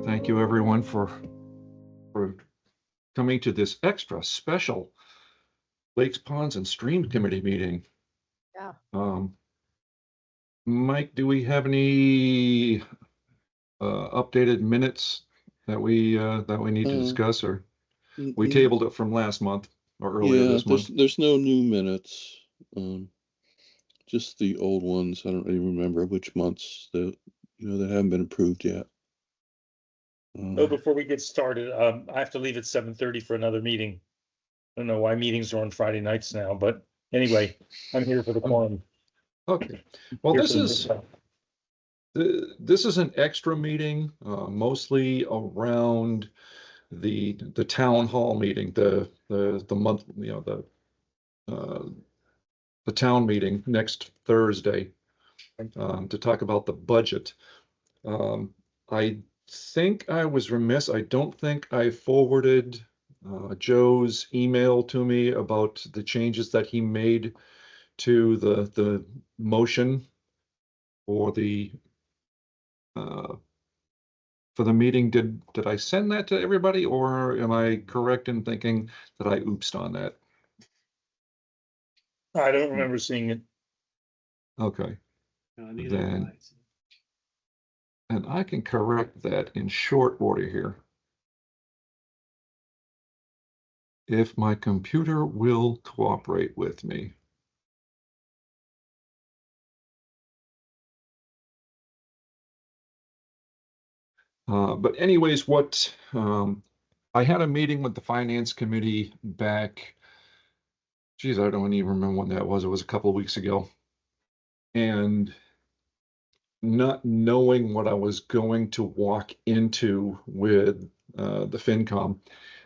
Thank you, everyone, for coming to this extra special Lakes, Ponds, and Stream Committee meeting. Yeah. Mike, do we have any updated minutes that we need to discuss, or we tabled it from last month or earlier this month? There's no new minutes. Just the old ones. I don't really remember which months that haven't been approved yet. Before we get started, I have to leave at 7:30 for another meeting. I don't know why meetings are on Friday nights now, but anyway, I'm here for the quorum. Okay. Well, this is an extra meeting, mostly around the town hall meeting, the month, the town meeting next Thursday, to talk about the budget. I think I was remiss. I don't think I forwarded Joe's email to me about the changes that he made to the motion for the meeting. Did I send that to everybody, or am I correct in thinking that I oopsed on that? I don't remember seeing it. Okay. Then, and I can correct that in short order here, if my computer will cooperate with me. But anyways, I had a meeting with the finance committee back, geez, I don't even remember when that was. It was a couple of weeks ago. And not knowing what I was going to walk into with the FinCom,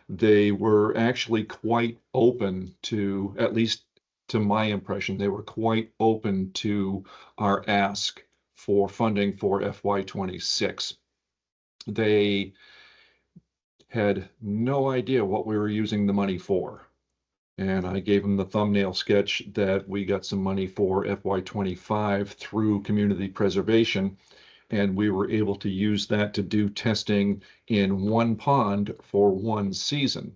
they were actually quite open to, at least to my impression, they were quite open to our ask for funding for FY26. They had no idea what we were using the money for. And I gave them the thumbnail sketch that we got some money for FY25 through community preservation. And we were able to use that to do testing in one pond for one season.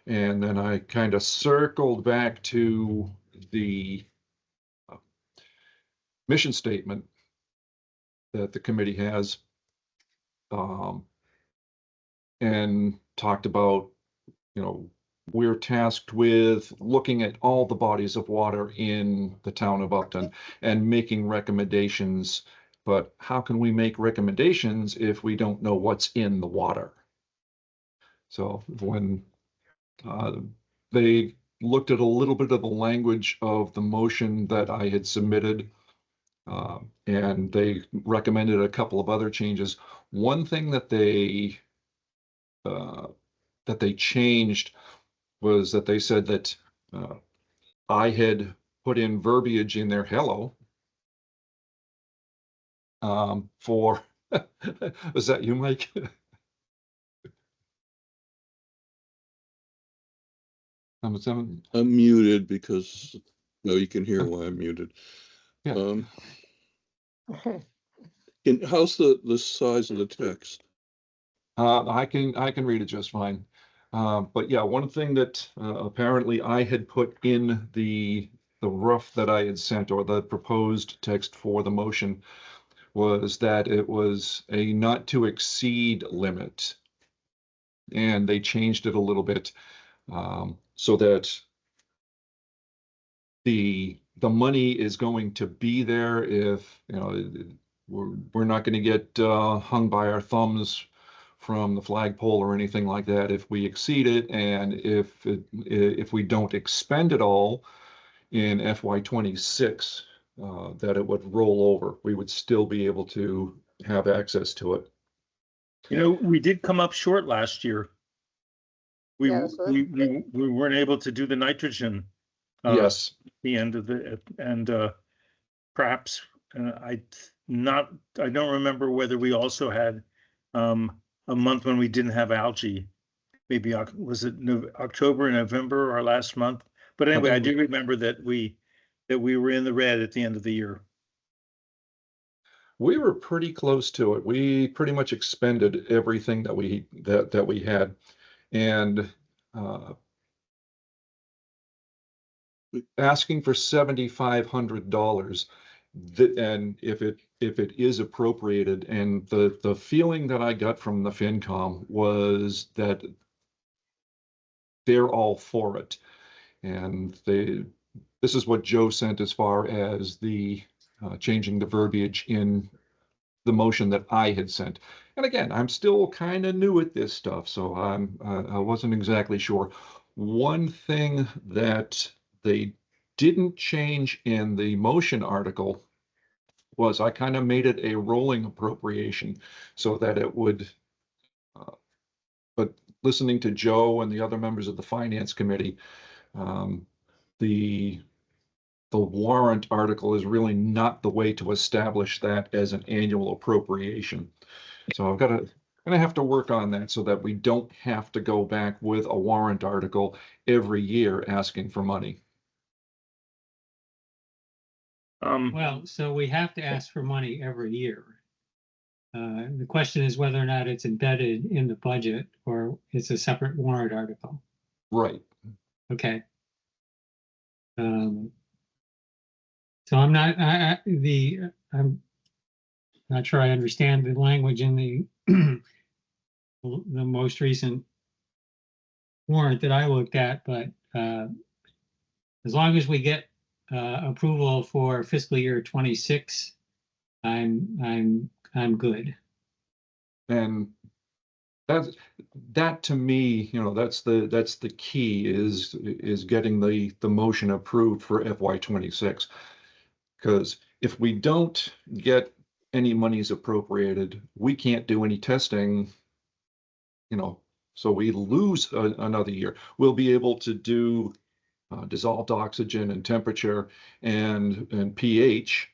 And then I kind of circled back to the mission statement that the committee has, and talked about, we're tasked with looking at all the bodies of water in the town of Upton and making recommendations. But how can we make recommendations if we don't know what's in the water? So when they looked at a little bit of the language of the motion that I had submitted, and they recommended a couple of other changes. One thing that they changed was that they said that I had put in verbiage in there, hello, for, was that you, Mike? I'm muted because, no, you can hear why I'm muted. Yeah. How's the size of the text? I can read it just fine. But yeah, one thing that apparently I had put in the rough that I had sent, or the proposed text for the motion, was that it was a not to exceed limit. And they changed it a little bit, so that the money is going to be there if, we're not going to get hung by our thumbs from the flagpole or anything like that if we exceed it, and if we don't expend it all in FY26, that it would roll over. We would still be able to have access to it. We did come up short last year. We weren't able to do the nitrogen. Yes. The end of the, and perhaps I don't remember whether we also had a month when we didn't have algae. Maybe was it October and November, our last month? But anyway, I do remember that we were in the red at the end of the year. We were pretty close to it. We pretty much expended everything that we had, and asking for $7,500. And if it is appropriated, and the feeling that I got from the FinCom was that they're all for it, and this is what Joe sent as far as the changing the verbiage in the motion that I had sent. And again, I'm still kind of new at this stuff, so I wasn't exactly sure. One thing that they didn't change in the motion article was I kind of made it a rolling appropriation so that it would, but listening to Joe and the other members of the Finance Committee, the warrant article is really not the way to establish that as an annual appropriation. So I'm gonna have to work on that so that we don't have to go back with a warrant article every year asking for money. Well, so we have to ask for money every year. The question is whether or not it's embedded in the budget or it's a separate warrant article. Right. Okay. So I'm not sure I understand the language in the the most recent warrant that I looked at, but as long as we get approval for fiscal year 26, I'm good. And that to me, that's the key is getting the motion approved for FY26. Because if we don't get any monies appropriated, we can't do any testing, so we lose another year. We'll be able to do dissolved oxygen and temperature and pH.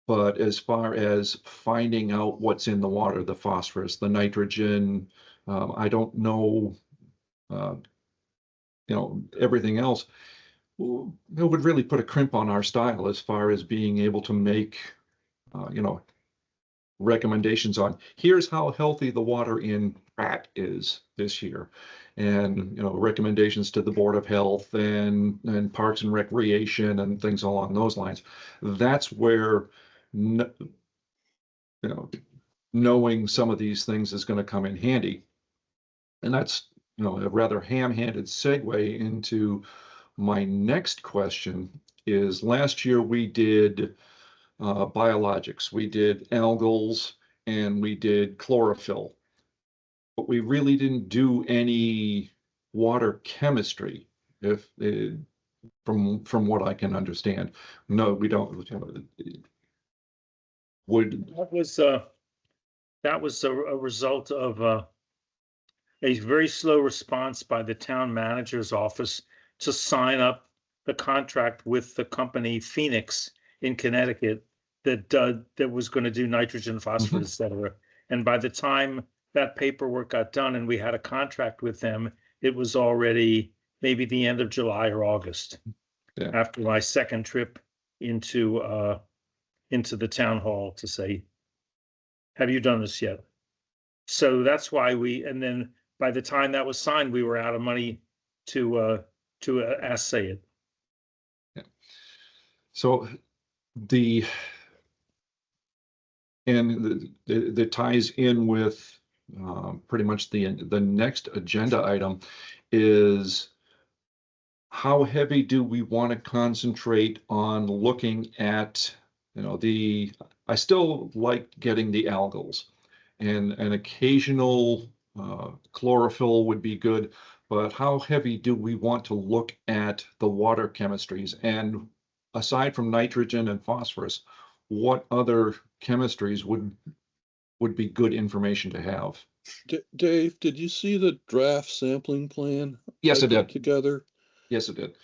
But as far as finding out what's in the water, the phosphorus, the nitrogen, I don't know, everything else, it would really put a crimp on our style as far as being able to make, recommendations on here's how healthy the water in Pratt is this year, and recommendations to the Board of Health and Parks and Recreation and things along those lines. That's where knowing some of these things is going to come in handy, and that's a rather ham-handed segue into my next question. Is last year we did biologics, we did algals, and we did chlorophyll, but we really didn't do any water chemistry, from what I can understand. No, we don't. That was a result of a very slow response by the town manager's office to sign up the contract with the company Phoenix in Connecticut that was going to do nitrogen, phosphorus, et cetera. And by the time that paperwork got done and we had a contract with them, it was already maybe the end of July or August. Yeah. After my second trip into the town hall to say, have you done this yet? So that's why and then by the time that was signed, we were out of money to assay it. Yeah. So that ties in with pretty much the next agenda item is how heavy do we want to concentrate on looking at, I still like getting the algals, and an occasional chlorophyll would be good, but how heavy do we want to look at the water chemistries? And aside from nitrogen and phosphorus, what other chemistries would be good information to have? Dave, did you see the draft sampling plan? Yes, I did. Together? Yes, it did.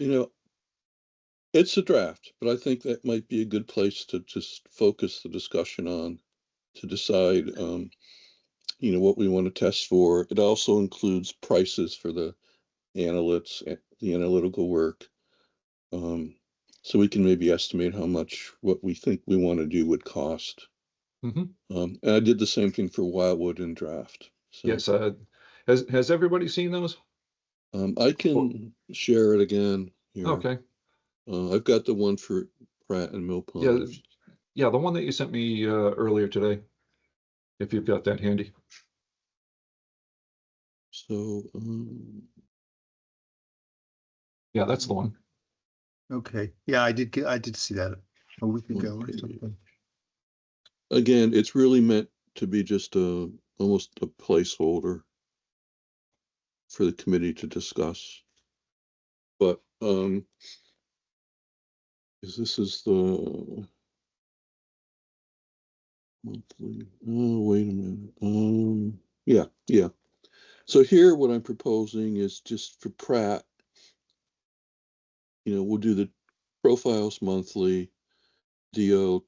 It's a draft, but I think that might be a good place to just focus the discussion on, to decide, what we want to test for. It also includes prices for the analytical work. So we can maybe estimate how much what we think we want to do would cost. Mhm. And I did the same thing for Wildwood and Draft. So, Yes, has everybody seen those? I can share it again here. Okay, I've got the one for Pratt and Mill yeah, Pond. yeah, the one that you sent me earlier today, if you've got that handy. So, Yeah, that's the one. Okay, yeah, I did see that a week ago or Okay. something. again, it's really meant to be just almost a placeholder for the committee to discuss. But, this is the monthly, oh, wait a minute. Yeah. So here, what I'm proposing is just for Pratt, we'll do the profiles monthly, DO,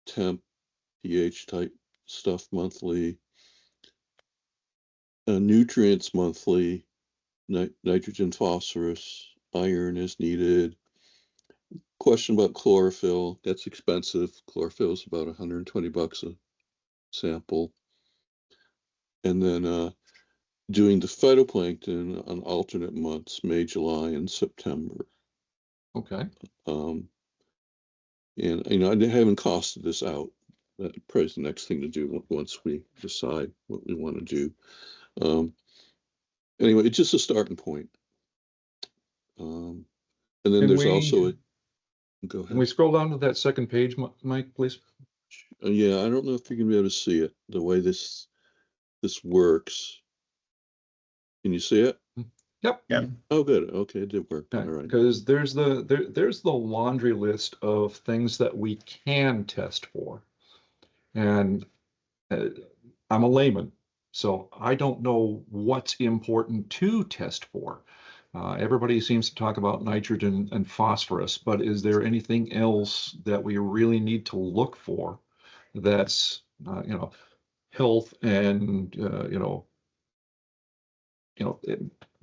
temp, pH type stuff monthly, nutrients monthly, nitrogen, phosphorus, iron is needed. Question about chlorophyll, that's expensive. Chlorophyll is about $120 a sample. And then doing the phytoplankton on alternate months, May, July, and September. Okay, And I haven't costed this out. That probably is the next thing to do once we decide what we want to do. Anyway, it's just a starting point. And then Can there's we- also go can we ahead. scroll down to that second page, Mike, please? Yeah, I don't know if you're gonna be able to see it the way this works. Can you see it? Yep. Yeah. Oh, good. Okay, it did work. All right. Because there's there's the laundry list of things that we can test for. And I'm a layman, so I don't know what's important to test for. Everybody seems to talk about nitrogen and phosphorus, but is there anything else that we really need to look for that's, health and,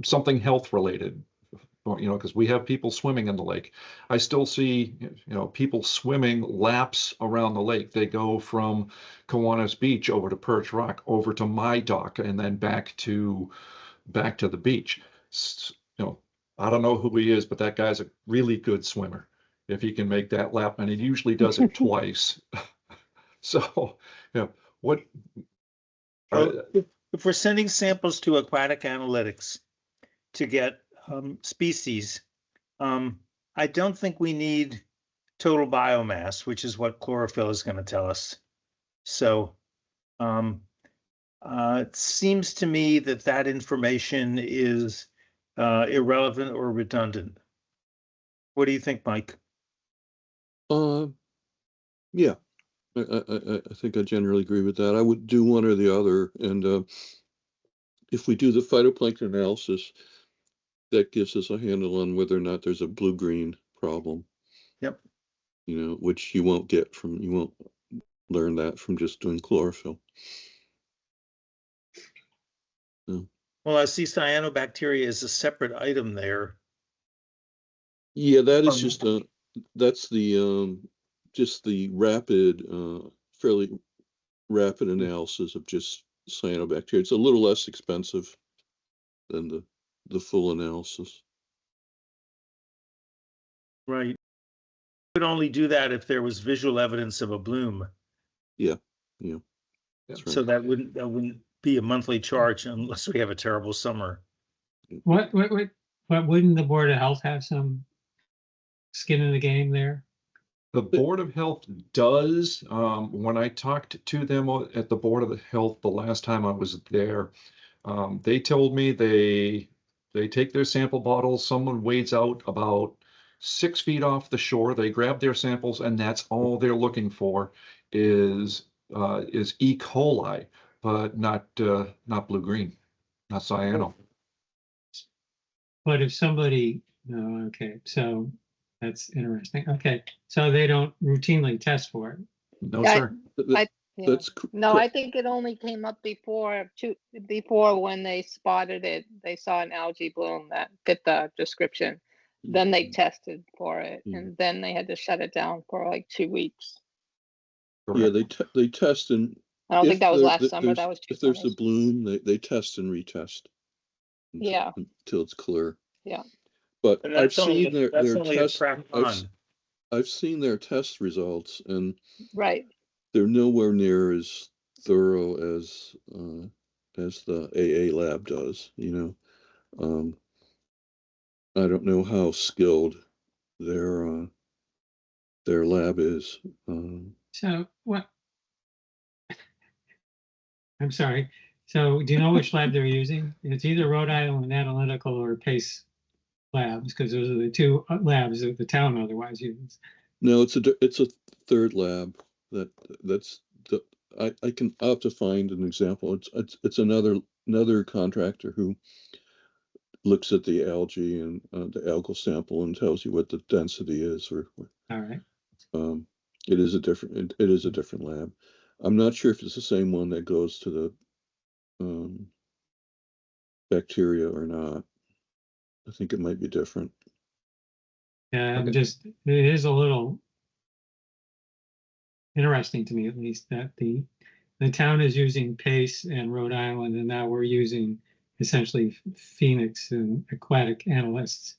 something health related? Or, because we have people swimming in the lake. I still see, people swimming laps around the lake. They go from Kiwanis Beach over to Perch Rock, over to my dock, and then back to the beach. I don't know who he is, but that guy's a really good swimmer. If he can make that lap, and he usually does it twice. So, what? Well, if we're sending samples to Aquatic Analytics to get species, I don't think we need total biomass, which is what chlorophyll is going to tell us. So it seems to me that information is irrelevant or redundant. What do you think, Mike? Yeah, I think I generally agree with that. I would do one or the other, and if we do the phytoplankton analysis, that gives us a handle on whether or not there's a blue-green problem. Yep. Which you won't learn that from just doing chlorophyll. No. Well, I see cyanobacteria is a separate item there. Yeah, that is that's the just the rapid, fairly rapid analysis of just cyanobacteria. It's a little less expensive than the full analysis. Right. Could only do that if there was visual evidence of a bloom. Yeah. That's right. So that wouldn't be a monthly charge unless we have a terrible summer. What wouldn't the Board of Health have some skin in the game there? The Board of Health does. When I talked to them at the Board of Health the last time I was there, they told me they take their sample bottles. Someone wades out about 6 feet off the shore. They grab their samples, and that's all they're looking for is E. coli, but not blue-green, not cyano. But if somebody, no, okay, so that's interesting. Okay, so they don't routinely test for it. No, Yeah, sir. Yeah. That's No, I think it only came up before when they spotted it. They saw an algae bloom that fit the description. then they tested for it, Mm. and then they had to shut it down for like 2 weeks. Yeah, Correct. they test and I don't think if that was there- last summer, there's- that was 2 if there's a summers. bloom, they test and retest. Yeah. Until it's clear. Yeah. But And I've that's only, seen their a test. track I've, pond. I've seen their test results, and Right. they're nowhere near as thorough as the AA lab does. I don't know how skilled their lab is. So what? I'm sorry. So do you know which lab they're using? It's either Rhode Island Analytical or Pace Labs, because those are the two labs that the town otherwise uses. No, it's a third lab that's the I'll have to find an example. It's another contractor who looks at the algae and the algal sample and tells you what the density is, or All right. it is a different lab. I'm not sure if it's the same one that goes to the bacteria or not. I think it might be different. Yeah, I'm Okay. just, it is a little interesting to me, at least, that the town is using Pace and Rhode Island, and now we're using essentially Phoenix and Aquatic Analysts.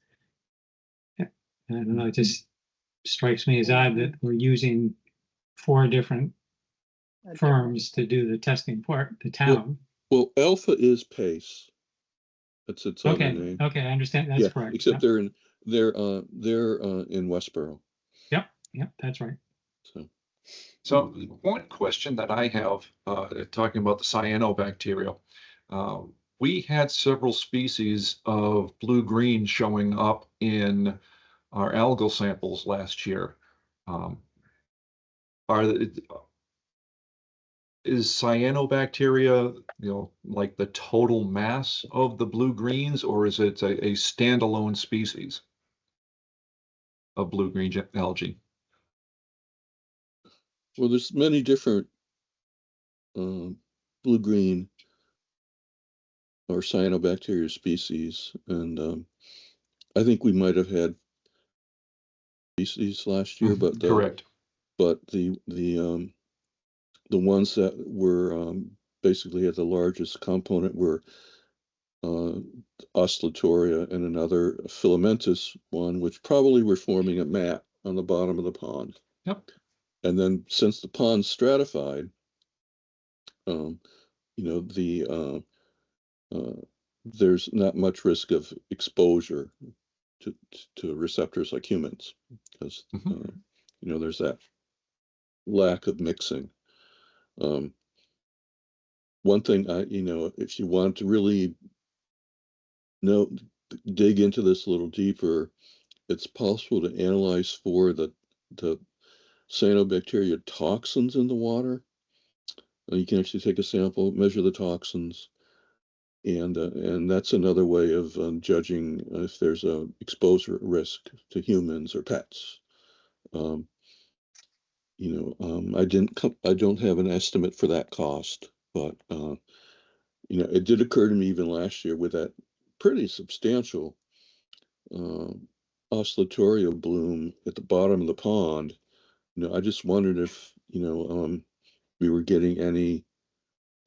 I don't know, it just strikes me as odd that we're using 4 different firms to do the testing for the town. Well, Alpha is Pace. That's its other Okay, name. okay, I understand, that's Yeah, correct. except Yep. they're in Westboro. Yep, that's right. So one question that I have, talking about the cyanobacteria, we had several species of blue-green showing up in our algal samples last year. Is cyanobacteria, like the total mass of the blue-greens, or is it a standalone species of blue-green algae? Well, there's many different blue-green or cyanobacteria species, and I think we might have had species last year, but Correct. the ones that were basically had the largest component were Oscillatoria and another filamentous one, which probably were forming a mat on the bottom of the pond. Yep. And then since the pond's stratified, there's not much risk of exposure to receptors like humans, because there's that lack of mixing. One thing if you want to really dig into this a little deeper, it's possible to analyze for the cyanobacteria toxins in the water. You can actually take a sample, measure the toxins, and that's another way of judging if there's a exposure risk to humans or pets. I don't have an estimate for that cost, but it did occur to me even last year with that pretty substantial Oscillatoria bloom at the bottom of the pond. I just wondered if we were getting any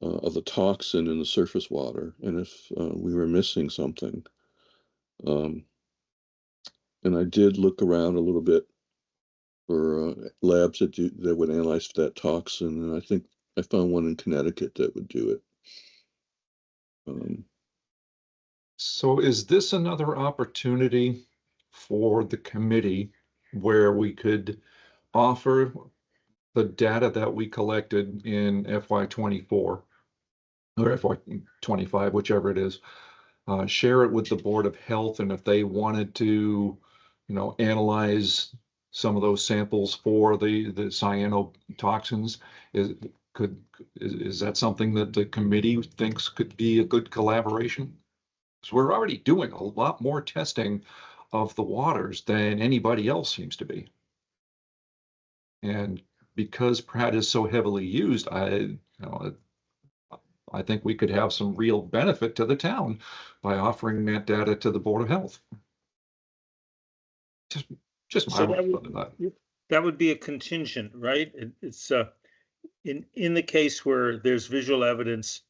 of the toxin in the surface water, and if we were missing something. And I did look around a little bit for labs that would analyze for that toxin, and I think I found one in Connecticut that would do it. So is this another opportunity for the committee where we could offer the data that we collected in FY24 or FY25, whichever it is, share it with the Board of Health, and if they wanted to, analyze some of those samples for the cyanotoxins, is that something that the committee thinks could be a good collaboration? Because we're already doing a lot more testing of the waters than anybody else seems to be. And because Pratt is so heavily used, I think we could have some real benefit to the town by offering that data to the Board of Health. Just my So that thought on that. that would be a contingent, right? It's in the case where there's visual evidence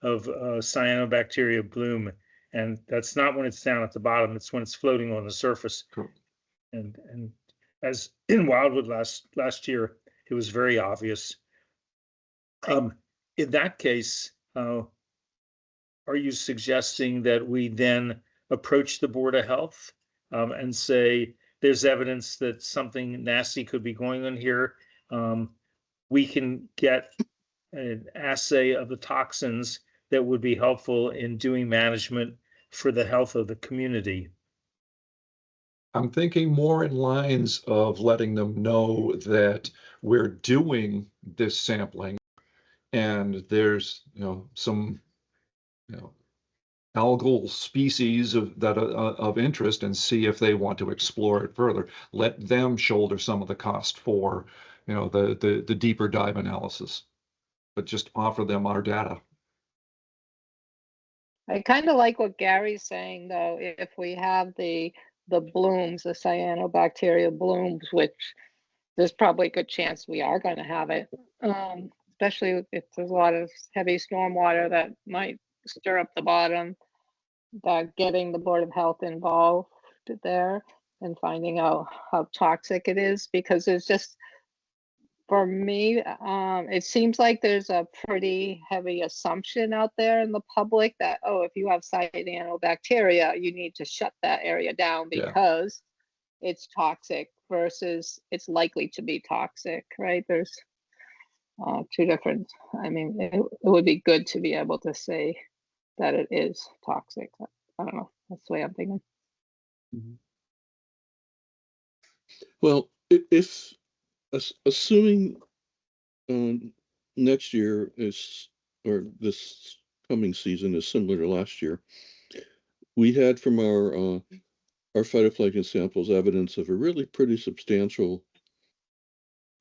of cyanobacteria bloom, and that's not when it's down at the bottom, it's when it's floating on the surface. Cool. And as in Wildwood last year, it was very obvious. In that case, are you suggesting that we then approach the Board of Health and say there's evidence that something nasty could be going on here? We can get an assay of the toxins that would be helpful in doing management for the health of the community. I'm thinking more in lines of letting them know that we're doing this sampling and there's, some, algal species of interest, and see if they want to explore it further. Let them shoulder some of the cost for, the deeper dive analysis, but just offer them our data. I kind of like what Gary's saying, though, if we have the blooms, the cyanobacteria blooms, which there's probably a good chance we are going to have it, especially if there's a lot of heavy stormwater that might stir up the bottom, that getting the Board of Health involved there and finding out how toxic it is, because it's just, for me, it seems like there's a pretty heavy assumption out there in the public that, oh, if you have cyanobacteria, you need to shut that area down Yeah. because it's toxic versus it's likely to be toxic, right? There's two different, I mean, it would be good to be able to say that it is toxic. I don't know, that's the way I'm thinking. Well, if assuming next year is, or this coming season is similar to last year, we had from our phytoplankton samples evidence of a really pretty substantial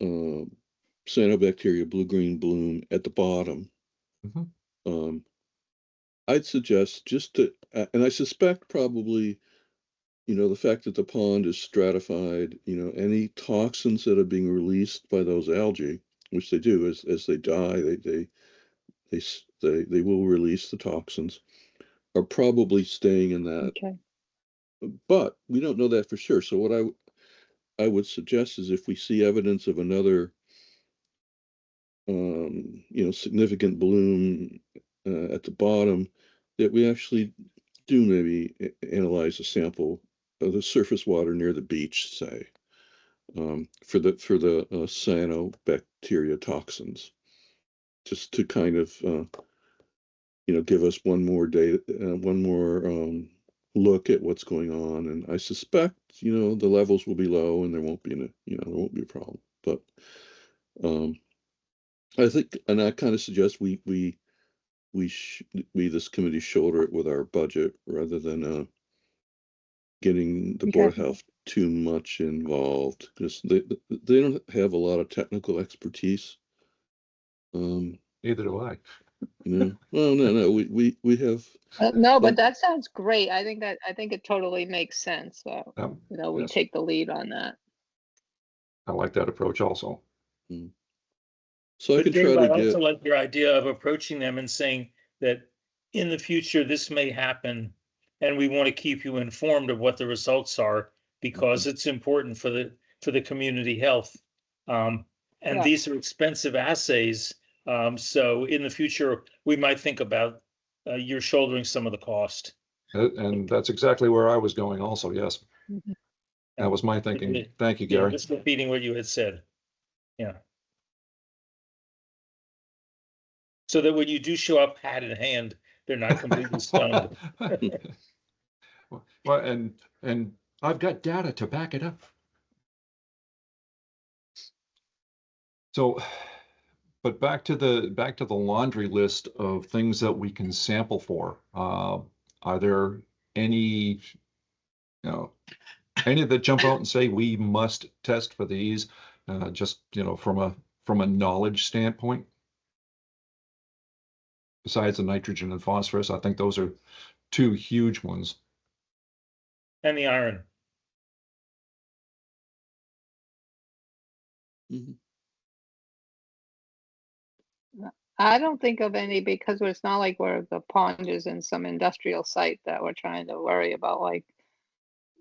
cyanobacteria blue-green bloom at the bottom. Mhm. I'd suggest just to, and I suspect probably, the fact that the pond is stratified, any toxins that are being released by those algae, which they do as they die, they will release the toxins, are probably staying in that. Okay. But we don't know that for sure. So what I would suggest is if we see evidence of another, significant bloom at the bottom, that we actually do maybe analyze a sample of the surface water near the beach, say, for the cyanobacteria toxins, just to kind of give us one more data, one more look at what's going on. And I suspect the levels will be low and there won't be there won't be a problem. But I think, and I kind of suggest we this committee shoulder it with our budget rather than getting the Board of Health too much involved, because they don't have a lot of technical expertise. Neither do I. Well, no, we have. No, but that sounds great. I think it totally makes sense. So, we Yes. take the lead on that. I like that approach also. So I can Dave, try to I get. also like your idea of approaching them and saying that in the future this may happen, and we want to keep you informed of what the results are because it's important for the community health. And Yeah. these are expensive assays. So in the future, we might think about you're shouldering some of the cost. And that's exactly where I was going also, yes. Mhm. That was my thinking. Thank you, Gary. Just repeating what you had said. Yeah. So that when you do show up hat in hand, they're not completely stunned. Well, and I've got data to back it up. So, but back to the laundry list of things that we can sample for. Are there any, any that jump out and say we must test for these? Just from a knowledge standpoint. Besides the nitrogen and phosphorus, I think those are two huge ones. And the iron. Mhm. I don't think of any because it's not like where the pond is in some industrial site that we're trying to worry about like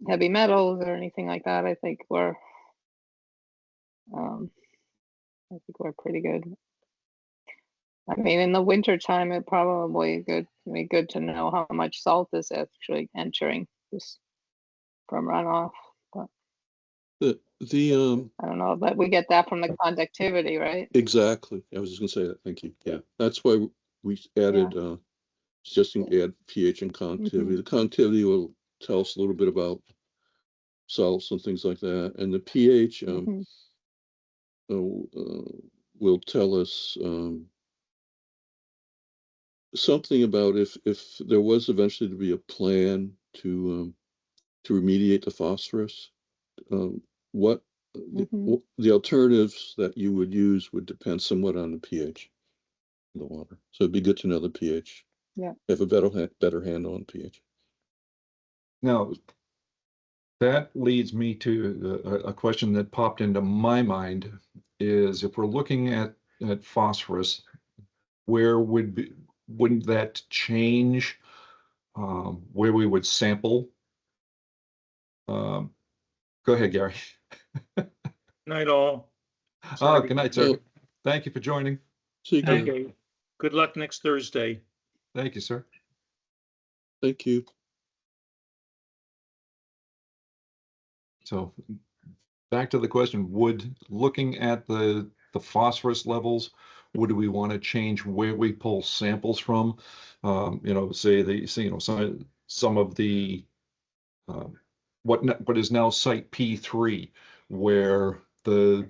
heavy metals or anything like that. Um, I think we're pretty good. I mean, in the winter time, it probably be good to know how much salt is actually entering just from runoff. But The I don't know, but we get that from the conductivity, right? exactly. I was just gonna say that. Thank you. Yeah, that's why we added suggesting add pH and conductivity. Mhm. The conductivity will tell us a little bit about salts and things like that, and the pH Mhm. will tell us something about if there was eventually to be a plan to remediate the phosphorus. Um, what Mhm. the alternatives that you would use would depend somewhat on the pH of the water. So it'd be good to know the pH. Yeah. Have a better handle on pH. Now, that leads me to a question that popped into my mind is if we're looking at phosphorus, where wouldn't that change where we would sample? Um, Go ahead, Gary. Night all. Oh, Sorry. good night, sir. Thank you for joining. So you can, Thank Okay. Good luck next Thursday. Thank you, sir. thank you. So back to the question, would looking at the phosphorus levels, would we want to change where we pull samples from? Some of the what is now site P3, where the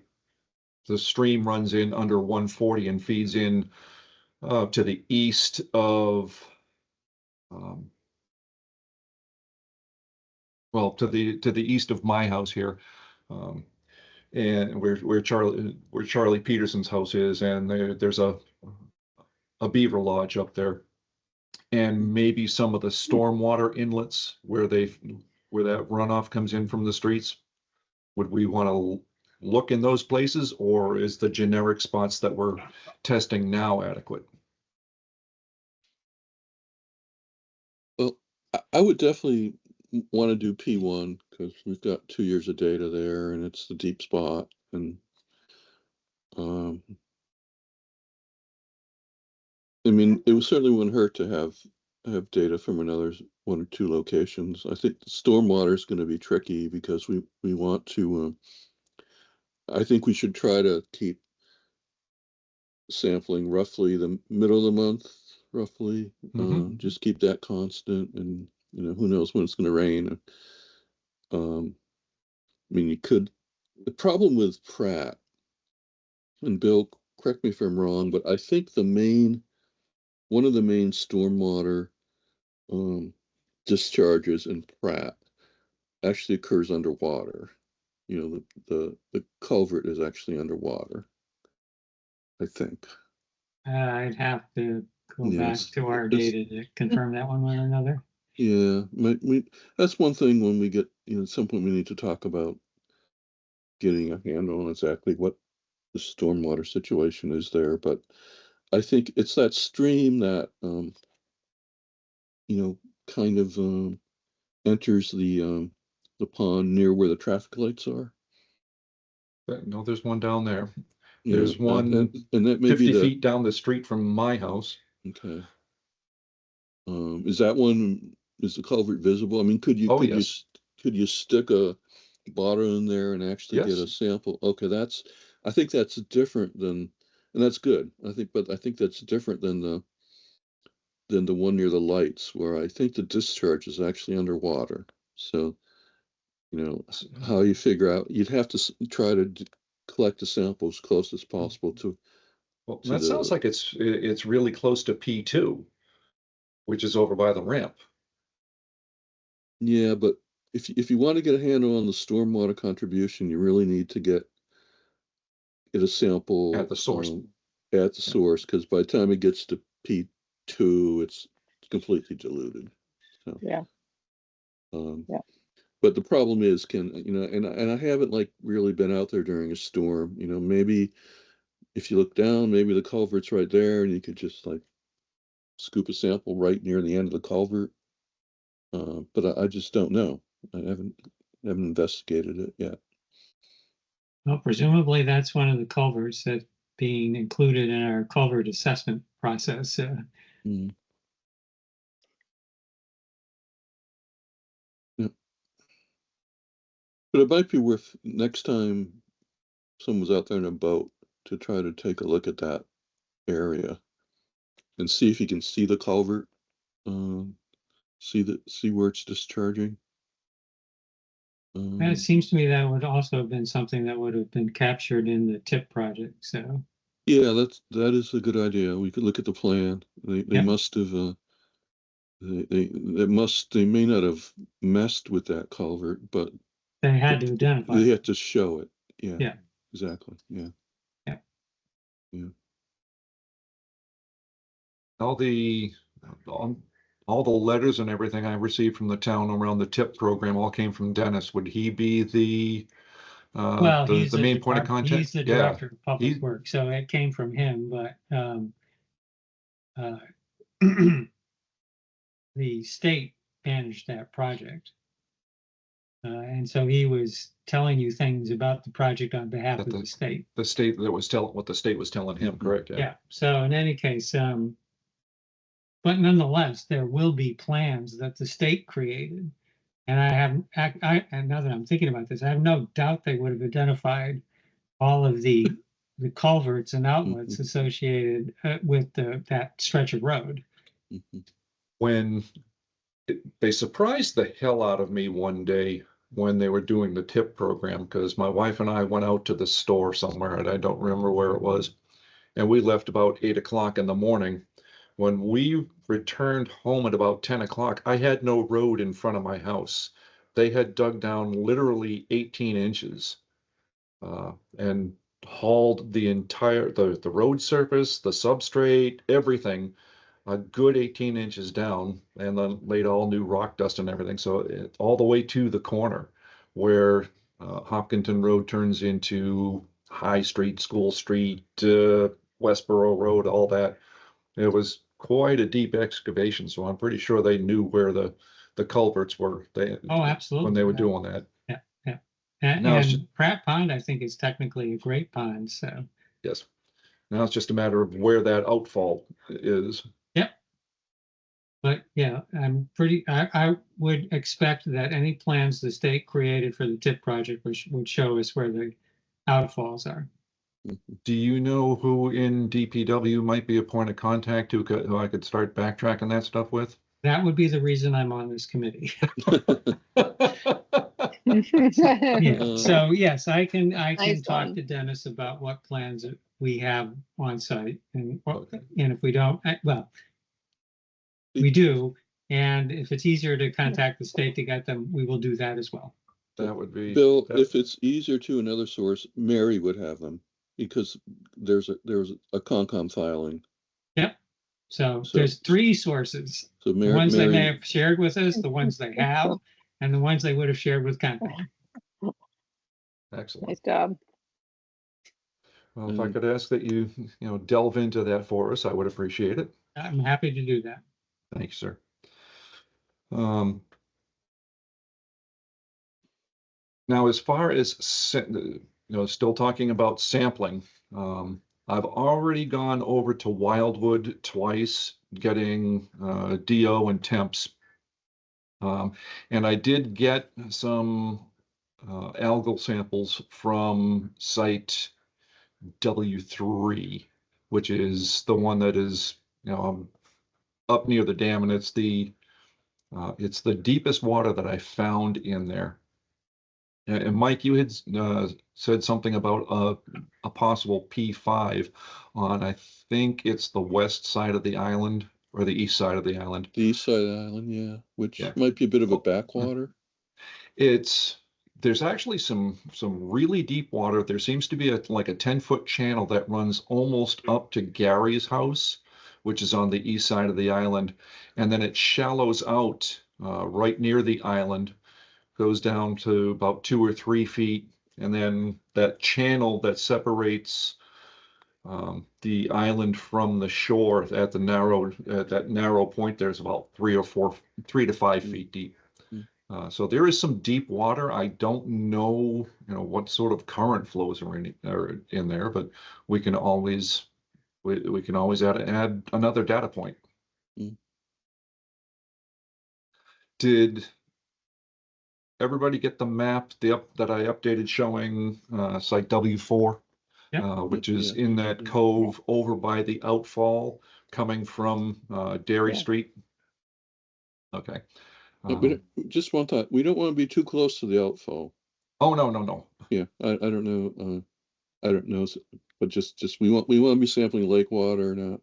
stream runs in under 140 and feeds in to the east of um, to the east of my house here, um, and where Charlie Peterson's house is, and there's a beaver lodge up there, and maybe some of the stormwater inlets where that runoff comes in from the streets. Would we want to look in those places, or is the generic spots that we're testing now adequate? Well, I would definitely want to do P1 because we've got 2 years of data there, and it's the deep spot. And um, I mean, it certainly wouldn't hurt to have data from another 1 or 2 locations. I think the stormwater is going to be tricky because we want to. I think we should try to keep sampling roughly the middle of the month, roughly. Mhm. Just keep that constant, and who knows when it's going to rain. I mean, you could. The problem with Pratt, and Bill, correct me if I'm wrong, but I think one of the main stormwater um, discharges in Pratt actually occurs underwater. The culvert is actually underwater, I think. I'd have to go back Yes. to our It's, data to confirm that one way or another. yeah, that's one thing when we get, at some point we need to talk about getting a handle on exactly what the stormwater situation is there. But I think it's that stream that, kind of enters the pond near where the traffic lights are. No, there's one down there. Yeah, There's one and that may be 50 the, feet down the street from my house. okay. Is that one, is the culvert visible? I mean, Oh, yes. could you stick a bottle in there and actually get a Yes. sample? Okay, I think that's different than, and that's good. But I think that's different than the one near the lights, where I think the discharge is actually underwater. So, how you figure out, you'd have to try to collect the sample as close as possible Well, to that sounds the, like it's really close to P2, which is over by the ramp yeah, but if you want to get a handle on the stormwater contribution, you really need to get a at sample the source. at the Yeah. source, because by the time it gets to P2, it's completely diluted. So, Yeah. um, Yeah. But the problem is, and I haven't like really been out there during a storm, maybe if you look down, maybe the culvert's right there and you could just like scoop a sample right near the end of the culvert. But I just don't know. I haven't investigated it yet. Well, presumably that's one of the culverts that's being included in our culvert assessment process. Mm. Yeah. But it might be worth next time someone's out there in a boat to try to take a look at that area and see if you can see the culvert, see where it's discharging. And it seems to me that would also have been something that would have been captured in the TIP project. So Yeah, that is a good idea. We could look at the plan. They Yep. must have they may not have messed with that culvert, but they had to identify. they it. had to show it. Yeah. Yeah. Exactly. Yeah. Yeah. Yeah. All the letters and everything I received from the town around the TIP program all came from Dennis. Would he be the Well, he's the main point of contact? He's the Yeah. director of public He- works, so it came from him. But the state managed that project, and so he was telling you things about the project on behalf That of the state. The state that was telling what the state was telling him, correct? Yeah. So in any case, but nonetheless, there will be plans that the state created. And and now that I'm thinking about this, I have no doubt they would have identified all of the culverts and outlets associated with that stretch of road. When they surprised the hell out of me one day when they were doing the TIP program, because my wife and I went out to the store somewhere, and I don't remember where it was, and we left about 8 o'clock in the morning. When we returned home at about 10 o'clock, I had no road in front of my house. They had dug down literally 18 inches and hauled the entire, the road surface, the substrate, everything, a good 18 inches down, and then laid all new rock dust and everything. So all the way to the corner where Hopkinton Road turns into High Street, School Street, Westboro Road, all that. It was quite a deep excavation, so I'm pretty sure they knew where the culverts were. Absolutely. When they were doing that. Yeah. And Pratt Pond, I think, is technically a great pond. So yes, now it's just a matter of where that outfall is. Yep. But yeah, I would expect that any plans the state created for the TIP project would show us where the outfalls are. Do you know who in DPW might be a point of contact who I could start backtracking that stuff with? That would be the reason I'm on this committee. Yeah. So yes, I can Nice talk one. to Dennis about what plans we have on site, and if we don't, well, we do. And if it's easier to contact the state to get them, we will do that as well. That would be Bill, if it's easier to another source, Mary would have them because there's a Concom filing. Yep. So there's 3 sources. So The ones they may have shared with us, the ones they have, and the ones they would have shared with Concom. excellent. Nice job. Well, if I could ask that you delve into that for us, I would appreciate it. I'm happy to do that. Thank you, sir. Now, as far as still talking about sampling, I've already gone over to Wildwood twice, getting DO and temps, and I did get some algal samples from site W3, which is the one that is up near the dam, and it's the deepest water that I found in there. And Mike, you had said something about a possible P5 on, I think it's the west side of the island or the east side of the island. The east side of the island, yeah, which might be a bit of a backwater. There's actually some really deep water. There seems to be like a 10-foot channel that runs almost up to Gary's house, which is on the east side of the island, and then it shallows out right near the island goes down to about 2 or 3 feet. And then that channel that separates the island from the shore at that narrow point, there's about 3 to 5 feet deep. So there is some deep water. I don't know, what sort of current flows are in there, but we can always add another data point. Did everybody get the map that I updated showing site W4? Which is in that cove over by the outfall coming from Dairy Yeah. Street. Okay. Just one thought, we don't want to be too close to the outfall. Oh, no. Yeah, I don't know, but just we want to be sampling lake water, not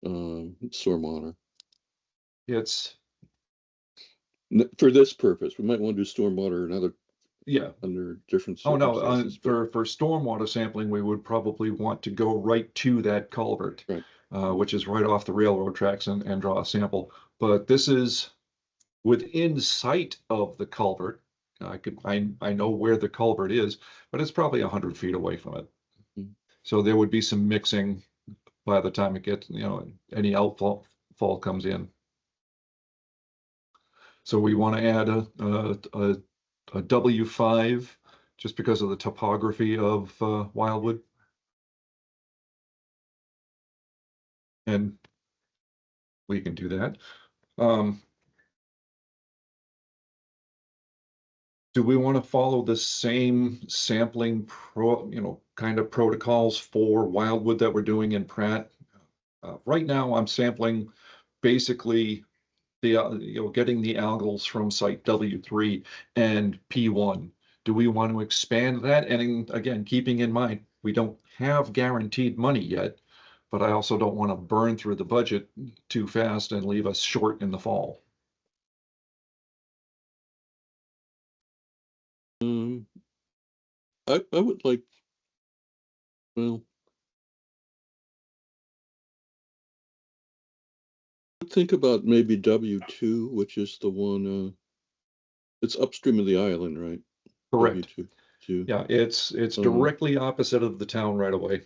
stormwater. It's, For this purpose, we might want to do stormwater under different oh, no, circumstances. for stormwater sampling, we would probably want to go right to that culvert, Right. Which is right off the railroad tracks and draw a sample. But this is within sight of the culvert. I know where the culvert is, but it's probably 100 feet away from it. So there would be some mixing by the time it gets, any outfall comes in. So we want to add a W5 just because of the topography of Wildwood. And we can do that. Do we want to follow the same sampling kind of protocols for Wildwood that we're doing in Pratt? Right now, I'm sampling basically getting the algals from site W3 and P1. Do we want to expand that? And again, keeping in mind, we don't have guaranteed money yet, but I also don't want to burn through the budget too fast and leave us short in the fall. I would like, well, think about maybe W2, which is the one, it's upstream of the island, right? Correct. W2. Yeah, it's directly opposite of the town right away.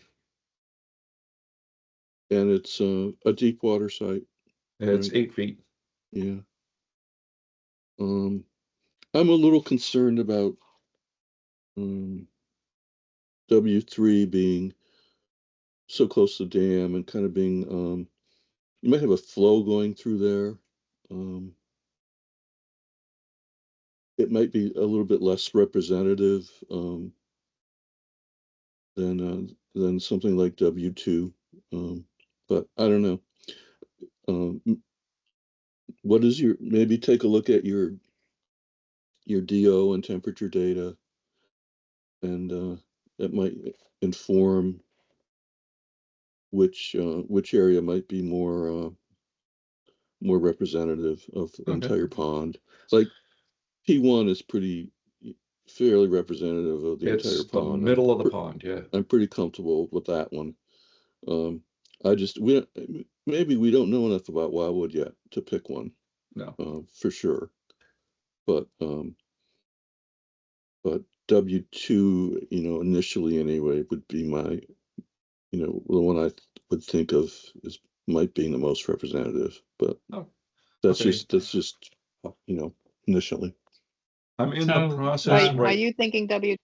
And it's a deep water site. It's Right. 8 feet. Yeah. I'm a little concerned about W3 being so close to the dam and kind of being, you might have a flow going through there. It might be a little bit less representative than something like W2. But I don't know. What is maybe take a look at your DO and temperature data, and that might inform which area might be more representative of the Okay. entire pond. Like P1 is fairly representative of the entire It's the pond. middle of the pond, yeah. I'm pretty comfortable with that one. Maybe we don't know enough about Wildwood yet to pick one. No. For sure. But W2, initially anyway, would be my, the one I would think of as might be the most representative. But that's okay. just initially. I'm in So, the process Are right. you thinking W2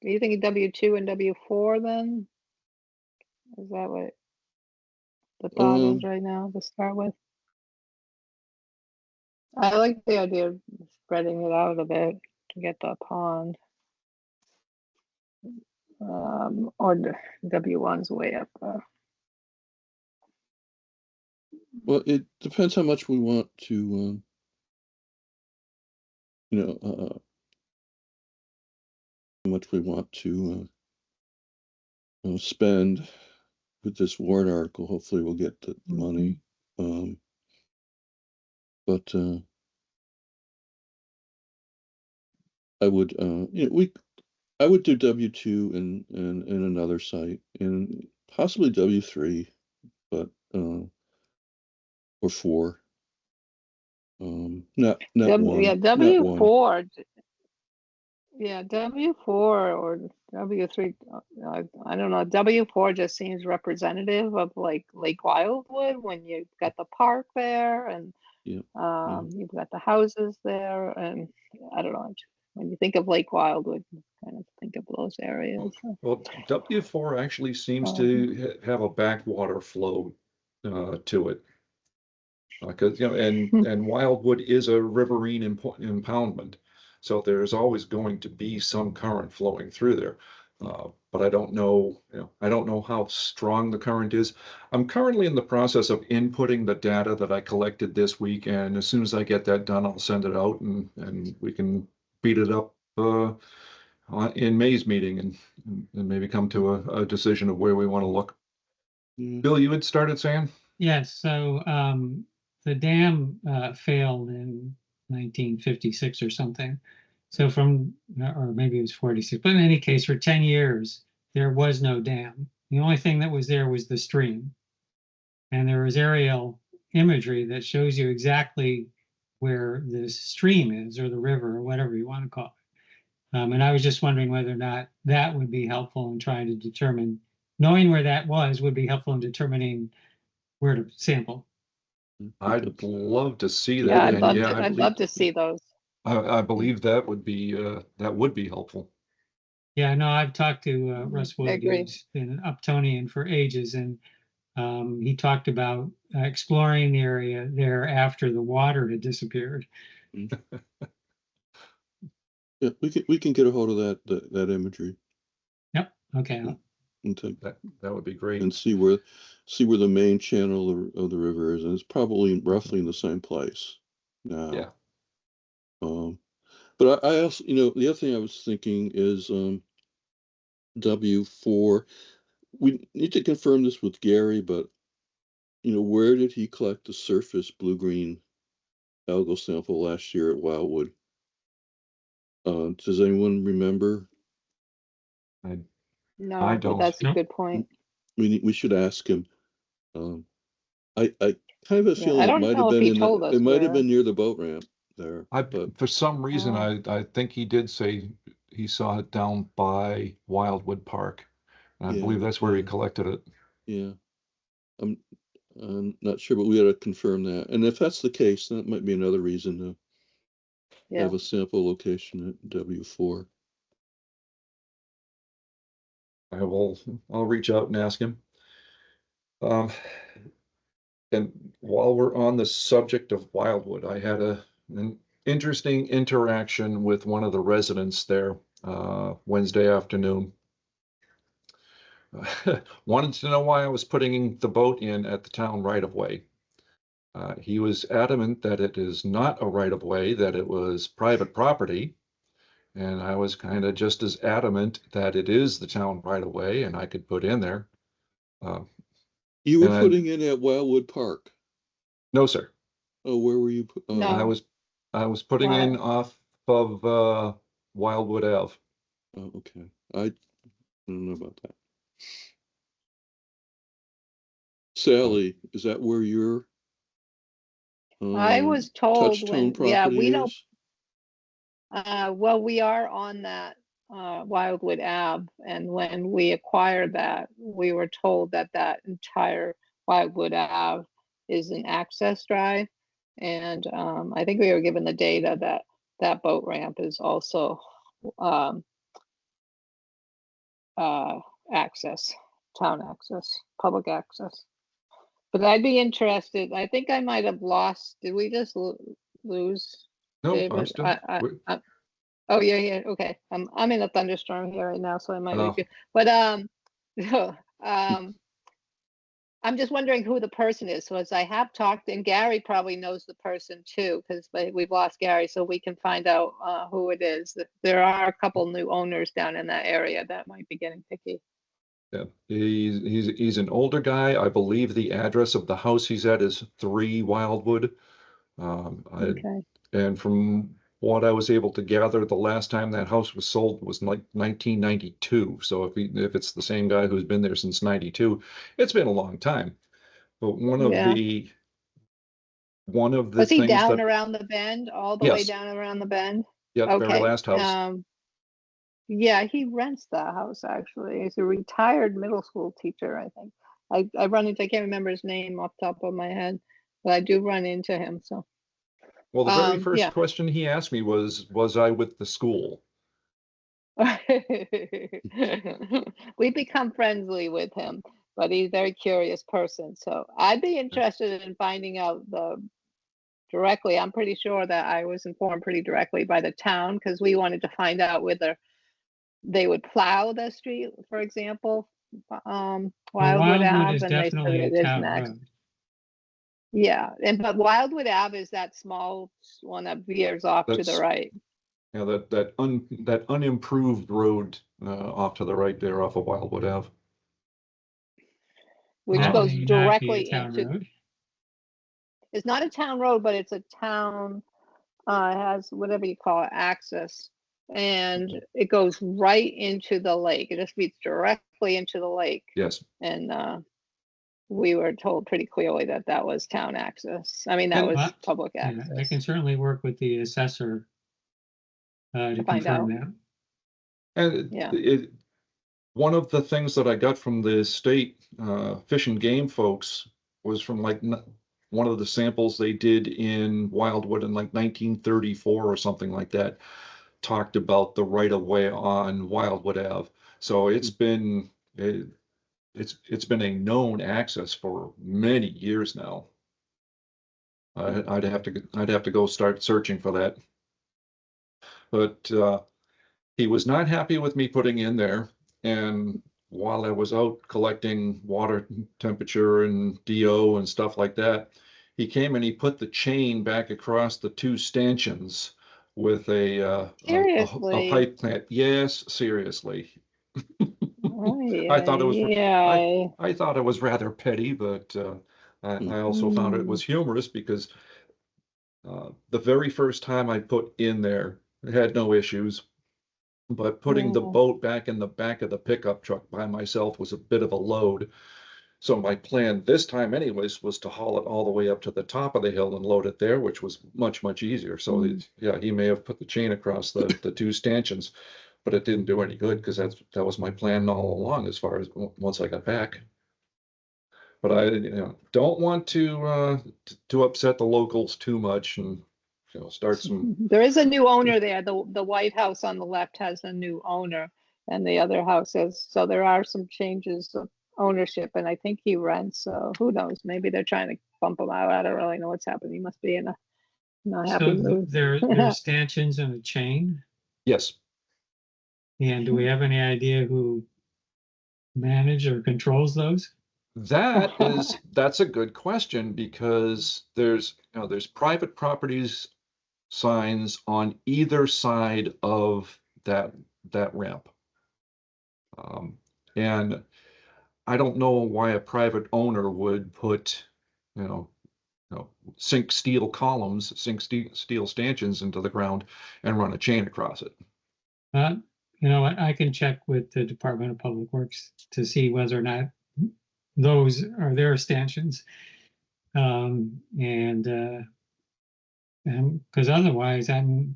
and W4 then? Is that what the thought is right now to start with? I like the idea of spreading it out a bit to get the pond. Or W1's way up there. Well, it depends how much we want to, how much we want to spend with this warrant article. Hopefully we'll get the money. But I would, I would do W2 in another site, and possibly W3, but or 4. Not one. Yeah, not one. W4. Yeah, W4 or W3. I don't know. W4 just seems representative of like Lake Wildwood when you've got the park there and Yeah. you've got the houses there, and I don't know. When you think of Lake Wildwood, you kind of think of those areas. Well, W4 actually seems to have a backwater flow to it. Because, and Wildwood is a riverine impoundment. So there's always going to be some current flowing through there. But I don't know, I don't know how strong the current is. I'm currently in the process of inputting the data that I collected this week, and as soon as I get that done, I'll send it out and we can beat it up in May's meeting and maybe come to a decision of where we want to look. Bill, you had started saying? Yes, so the dam failed in 1956 or something. So or maybe it was 46, but in any case, for 10 years, there was no dam. The only thing that was there was the stream. And there was aerial imagery that shows you exactly where the stream is, or the river, or whatever you want to call it. And I was just wondering whether or not that would be helpful in trying to determine, knowing where that was would be helpful in determining where to sample. I'd love to see that. Yeah, and I'd love to see those. I believe that would be helpful. Yeah, no, I've talked to Russ I Wood, agree. who's been an Uptonian for ages, and he talked about exploring the area there after the water had disappeared. Yeah, we can get a hold of that imagery Yep. Okay. and take That would be great. and see where the main channel of the river is, and it's probably roughly in the same place now. Yeah. But I also, the other thing I was thinking is W4. We need to confirm this with Gary, but where did he collect the surface blue-green algal sample last year at Wildwood? Does anyone remember? No, I but don't. that's a Nope. good point. We should ask him. I kind of have a Yeah, feeling I it don't might know have if been he told us it might have where. been near the boat ramp there. But For some reason, Oh. I think he did say he saw it down by Wildwood Park. And I believe that's where he collected it. yeah, I'm not sure, but we got to confirm that. And if that's the case, that might be another reason to Yeah. have a sample location at W4. I'll reach out and ask him. And while we're on the subject of Wildwood, I had an interesting interaction with one of the residents there Wednesday afternoon. Wanted to know why I was putting the boat in at the town right-of-way. He was adamant that it is not a right-of-way, that it was private property. And I was kind of just as adamant that it is the town right-of-way and I could put in there. You were and putting in at Wildwood Park. No, sir. Oh, where were you? No. I was putting in off of Wildwood Ave. Oh, okay. I don't know about that. Sally, is that where your I was told Touchstone when, yeah, property we don't, is? well, we are on that Wildwood Ave, and when we acquired that, we were told that that entire Wildwood Ave is an access drive. And I think we were given the data that that boat ramp is also access, town access, public access. But I'd be interested. I think I might have lost. Did we just lose? No, David? I'm still. Oh yeah. Okay. I'm in a thunderstorm here right now, so I might lose Oh. you. But I'm just wondering who the person is. So as I have talked, and Gary probably knows the person too, because we've lost Gary, so we can find out who it is. There are a couple new owners down in that area that might be getting picky. Yeah, he's an older guy. I believe the address of the house he's at is 3 Wildwood. Okay. And from what I was able to gather, the last time that house was sold was like 1992. So if it's the same guy who's been there since 92, it's been a long time. But one of Yeah. one of the Was he things down that, around the bend, all the way Yes. down around the bend? yeah, the very Okay. last house. Yeah, he rents that house actually. He's a retired middle school teacher, I think. I run into, I can't remember his name off the top of my head, but I do run into him, so. Well, the very first yeah. question he asked me was I with the school? We become friendly with him, but he's a very curious person. So I'd be interested in finding out directly. I'm pretty sure that I was informed pretty directly by the town because we wanted to find out whether they would plow the street, for example, Well, Wildwood Wildwood Ave, is and they said definitely a it is town next. road. Yeah, but Wildwood Ave is that small one that veers off to the That's- right. Yeah, that unimproved road off to the right there off of Wildwood Ave. Which That goes may not be a directly town into, road. it's not a town road, but it's a town, it has whatever you call it, access. And it goes right into the lake. It just feeds directly into the lake. Yes. And we were told pretty clearly that that was town access. I mean, that And- was public Yeah, I access. can certainly work with the assessor to find confirm out. that. And Yeah. one of the things that I got from the state Fish and Game folks was from like one of the samples they did in Wildwood in like 1934 or something like that, talked about the right of way on Wildwood Ave. So it's been it's been a known access for many years now. I'd have to go start searching for that. But he was not happy with me putting in there. And while I was out collecting water temperature and DO and stuff like that, he came and he put the chain back across the two stanchions with a Seriously? pipe clamp. Yes, seriously. Oh, I thought it was yeah. I thought it was rather petty, but I also found it was humorous because the very first time I put in there, it had no issues. But putting the Mm. boat back in the back of the pickup truck by myself was a bit of a load. So my plan this time anyways was to haul it all the way up to the top of the hill and load it there, which was much, much easier. So yeah, he may have put the chain across the two stanchions, but it didn't do any good because that was my plan all along as far as once I got back. But I don't want to upset the locals too much and start some. There is a new owner there. The White House on the left has a new owner, and the other house has. So there are some changes of ownership, and I think he rents. So who knows? Maybe they're trying to bump him out. I don't really know what's happening. He must be in a not happy So mood. there's stanchions and a chain. Yes. And do we have any idea who manages or controls those? That's a good question because there's private properties signs on either side of that ramp. And I don't know why a private owner would put, sink steel columns, sink steel stanchions into the ground and run a chain across it. I can check with the Department of Public Works to see whether or not those are their stanchions. And because otherwise, the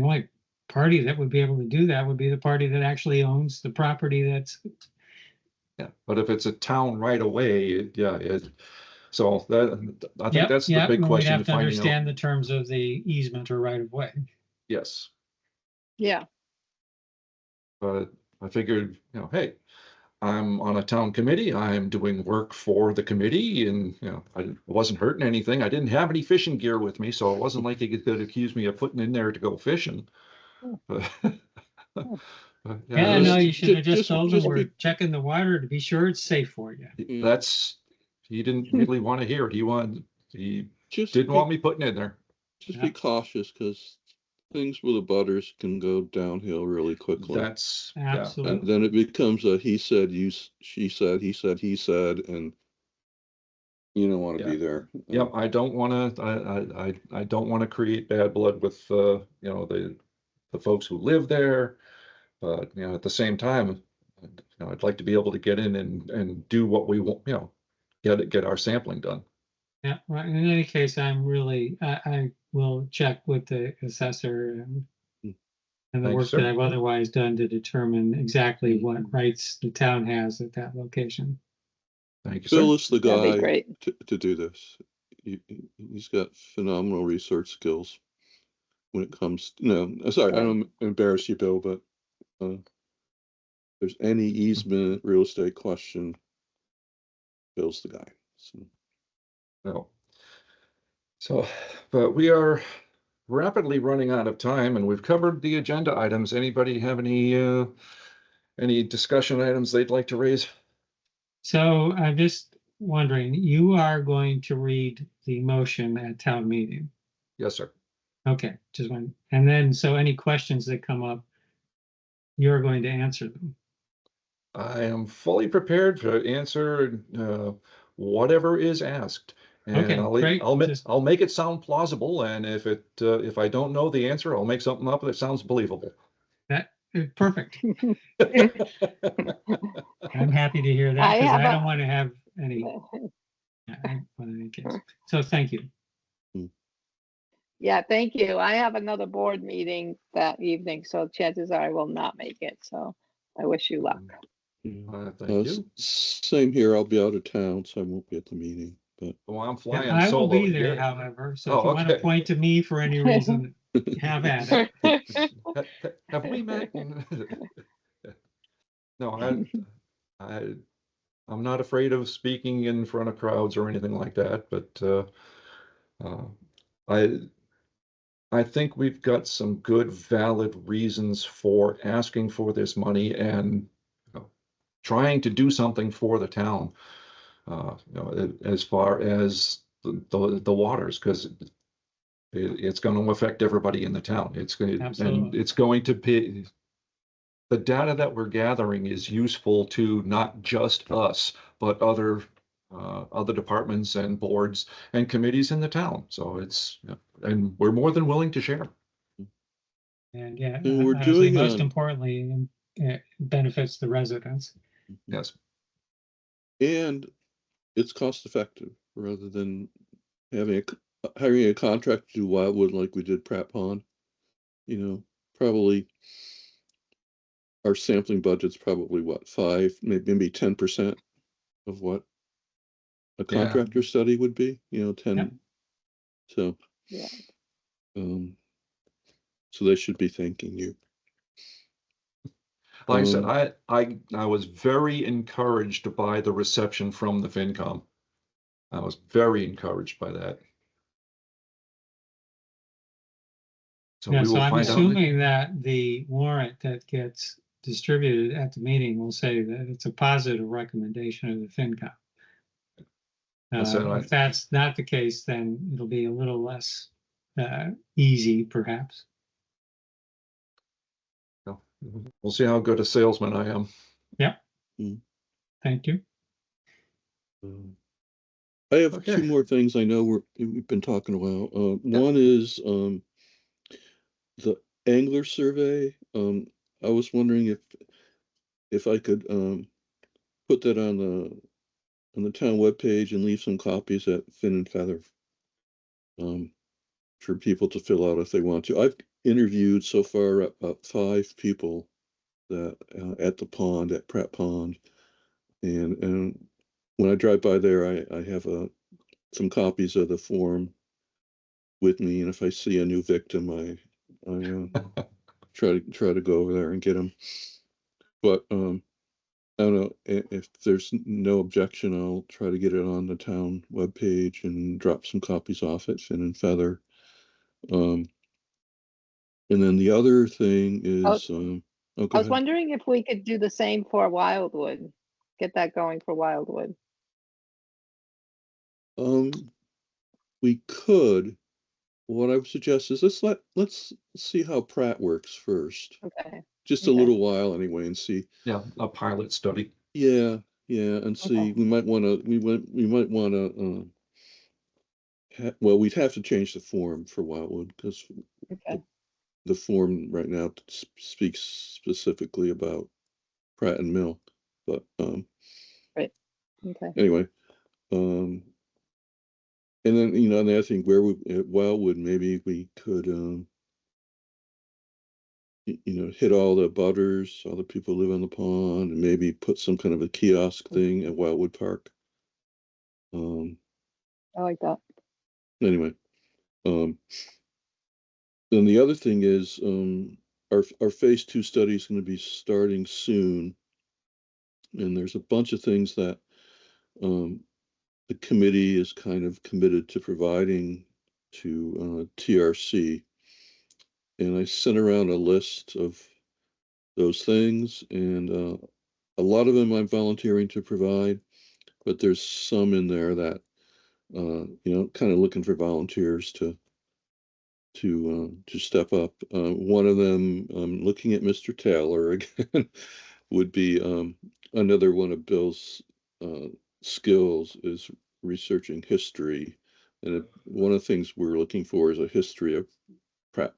only party that would be able to do that would be the party that actually owns the property that's. Yeah, but if it's a town right away, so that I think that's the big We'd question have to finding understand out. the terms of the easement or right of way. Yes, Yeah. but I figured, hey, I'm on a town committee. I'm doing work for the committee, and I wasn't hurting anything. I didn't have any fishing gear with me, so it wasn't like he could accuse me of putting in there to go fishing. Yeah, no, you should have just just- told them just we're be- checking the water to be sure it's safe for you. He didn't really want to hear it. He Just didn't be, want me putting it in there. just Yeah. be cautious because things with the butters can go downhill really quickly. That's Absolutely. And then it becomes a he said, she said, he said, and you don't want to be there. Yep, I don't want to. I don't want to create bad blood with the folks who live there. But at the same time, I'd like to be able to get in and do what we want. Get our sampling done. Yeah, well, in any case, I will check with the assessor Mm. and the Thank you, work that sir. I've otherwise done to determine exactly what rights the town has at that location. Thank you, Bill sir. is the That'd be guy great. to do this. He's got phenomenal research skills when it comes, sorry, I don't embarrass you, Bill, but if there's any easement, real estate question, Bill's the guy. So, No. So, but we are rapidly running out of time, and we've covered the agenda items. Anybody have any discussion items they'd like to raise? So I'm just wondering, you are going to read the motion at town meeting? Yes, sir. Okay, just one. And then, so any questions that come up, you're going to answer them. I am fully prepared to answer whatever is asked, Okay, and great. I'll make it sound plausible. And if I don't know the answer, I'll make something up that sounds believable. Perfect. I'm happy to hear that I because have I a- don't want to have any. In any case. So thank you. Yeah, thank you. I have another board meeting that evening, so chances are I will not make it. So I wish you luck. Thank you. Same here. I'll be out of town, so I won't be at the meeting. But Well, I'm Yeah, flying I will solo. be there, Yay. however. So Oh, if you want to okay. point to me for any reason, have at it. Have we met? No, I'm not afraid of speaking in front of crowds or anything like that, but I I think we've got some good, valid reasons for asking for this money and trying to do something for the town. As far as the waters, because it's going to affect everybody in the town. And Absolutely. it's going to be the data that we're gathering is useful to not just us, but other departments and boards and committees in the town. So and we're more than willing to share. And yeah, And we're honestly, doing, most importantly, it benefits the residents. Yes. and it's cost effective rather than hiring a contract to do Wildwood like we did Pratt Pond. Probably our sampling budget's probably what, 5, maybe 10% of what a Yeah. contractor study would be, 10. Yep. So, Yeah. so they should be thanking you. Like I said, I was very encouraged by the reception from the FinCom. I was very encouraged by that. So Yeah, we so will I'm find out. assuming that the warrant that gets distributed at the meeting will say that it's a positive recommendation of the FinCom. If that's not the case, then it'll be a little less easy, perhaps. We'll see how good a salesman I am. Yep. Mm. Thank you. I have Okay. 2 more things I know we've been talking about. One is the angler survey. I was wondering if I could put that on the town webpage and leave some copies at Fin and Feather for people to fill out if they want to. I've interviewed so far about 5 people that at the pond, at Pratt Pond, and when I drive by there, I have some copies of the form with me, and if I see a new victim, I try to go over there and get them. But I don't know if there's no objection. I'll try to get it on the town webpage and drop some copies off at Fin and Feather. And then the other thing is, I go was ahead. wondering if we could do the same for Wildwood, get that going for Wildwood. We could. What I would suggest is let's see how Pratt works first, Okay. just a Okay. little while anyway, and see. Yeah, a pilot study. Yeah, and see. Okay. We might want to. We might want to. Well, we'd have to change the form for Wildwood because Okay. the form right now speaks specifically about Pratt and Mill. But Okay. anyway, And then, you know, and I think where we, at Wildwood, maybe we could, you know, hit all the butters, all the people who live on the pond, and maybe put some kind of a kiosk thing at Wildwood Park. I like that. Anyway, then the other thing is, our phase 2 study is going to be starting soon. And there's a bunch of things that, the committee is kind of committed to providing to, TRC. And I sent around a list of those things, and a lot of them I'm volunteering to provide, but there's some in there that, you know, kind of looking for volunteers to step up. One of them, looking at Mr. Taylor again, would be, another one of Bill's skills is researching history. And one of the things we're looking for is a history of Pratt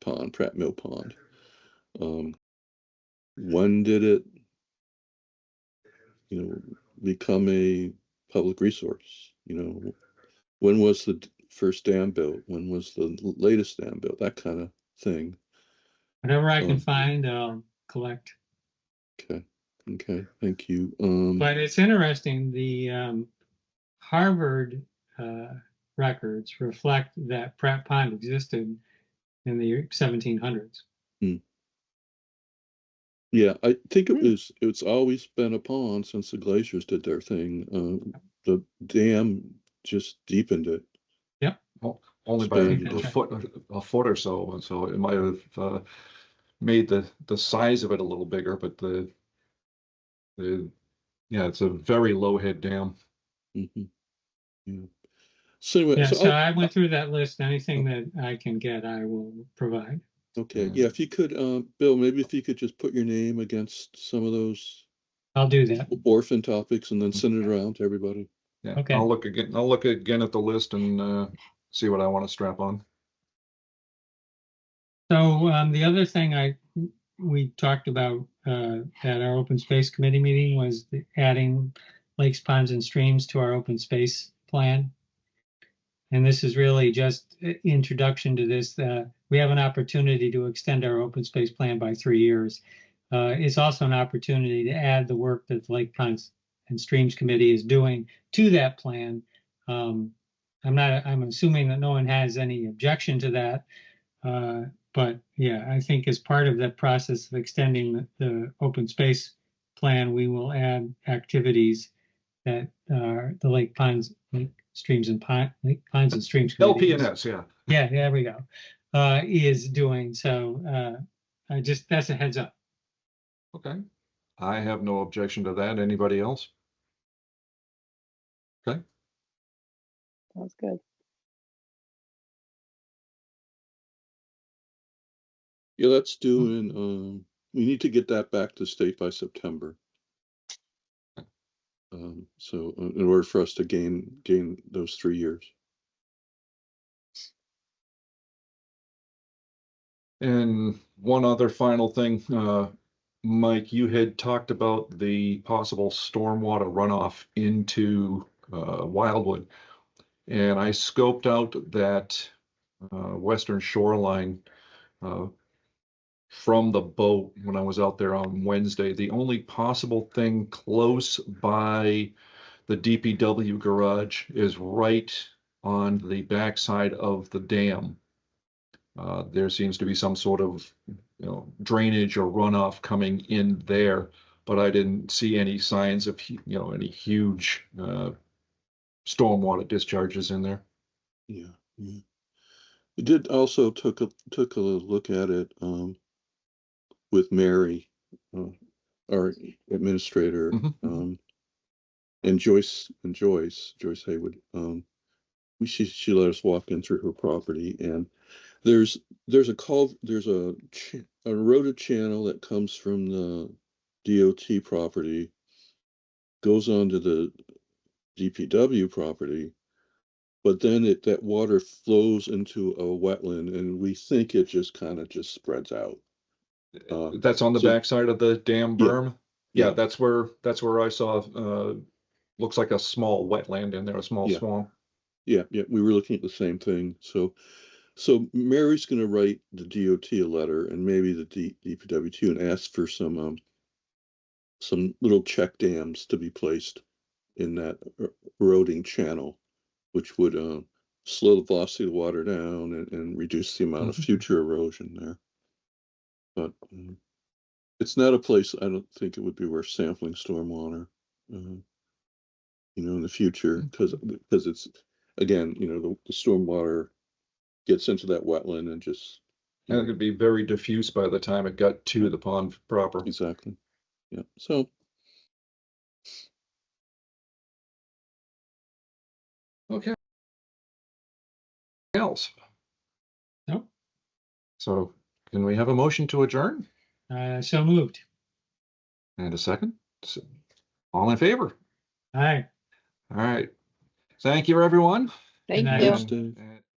Mill Pond. When did it, you know, become a public resource? You know, when was the first dam built? When was the latest dam built? That kind of thing. Whatever I can find, I'll collect. Okay. Okay. Thank you. But it's interesting, the Harvard records reflect that Pratt Pond existed in the 1700s. Yeah, I think it's always been a pond since the glaciers did their thing. The dam just deepened it. Yep. Well, only by Spanned. a foot or so, and so it might have made the size of it a little bigger, but the yeah, it's a very low head dam. Mhm. Yeah. So anyway, Yeah, so so I went through that list. Anything that I can get, I will provide. okay, yeah, if you could, Bill, maybe if you could just put your name against some of those I'll do that. orphan topics and then send it around to everybody. Yeah, Okay. I'll look again at the list and see what I want to strap on. So the other thing we talked about at our open space committee meeting was adding lakes, ponds, and streams to our open space plan. And this is really just introduction to this. We have an opportunity to extend our open space plan by 3 years. It's also an opportunity to add the work that the Lake, Ponds, and Streams Committee is doing to that plan. I'm assuming that no one has any objection to that. But yeah, I think as part of that process of extending the open space plan, we will add activities that the Lake, Ponds, Streams and Lake, Ponds and Streams Committee LPNS, yeah. Yeah, there we go. Is doing. So that's a heads up. Okay. I have no objection to that. Anybody else? Okay. Sounds good. Yeah, that's doing, we need to get that back to state by September. So in order for us to gain those 3 years. And one other final thing, Mike, you had talked about the possible stormwater runoff into Wildwood. And I scoped out that western shoreline from the boat when I was out there on Wednesday. The only possible thing close by the DPW garage is right on the backside of the dam. There seems to be some sort of, drainage or runoff coming in there, but I didn't see any signs of, any huge stormwater discharges in there. Yeah, yeah. We did also took a look at it with Mary, our administrator, and Joyce Haywood. She let us walk in through her property, and there's a eroded channel that comes from the DOT property, goes onto the DPW property, but then that water flows into a wetland, and we think it just kind of spreads out. That's on the backside of the dam berm. Yeah. Yeah, that's where I saw. Looks like a small wetland in there, a small swamp. Yeah, we were looking at the same thing. So Mary's going to write the DOT a letter and maybe the DPW too, and ask for some little check dams to be placed in that eroding channel, which would slow the velocity of the water down and reduce the amount of future erosion there. But it's not a place, I don't think it would be worth sampling stormwater, in the future, because it's, again, the stormwater gets into that wetland and just. And it could be very diffuse by the time it got to the pond proper. Exactly. Yeah. So. Okay. Else. Nope. So can we have a motion to adjourn? So moved. And a second? All in favor? All right. All right. Thank you, everyone. Thank night. you. Thanks, Dave. And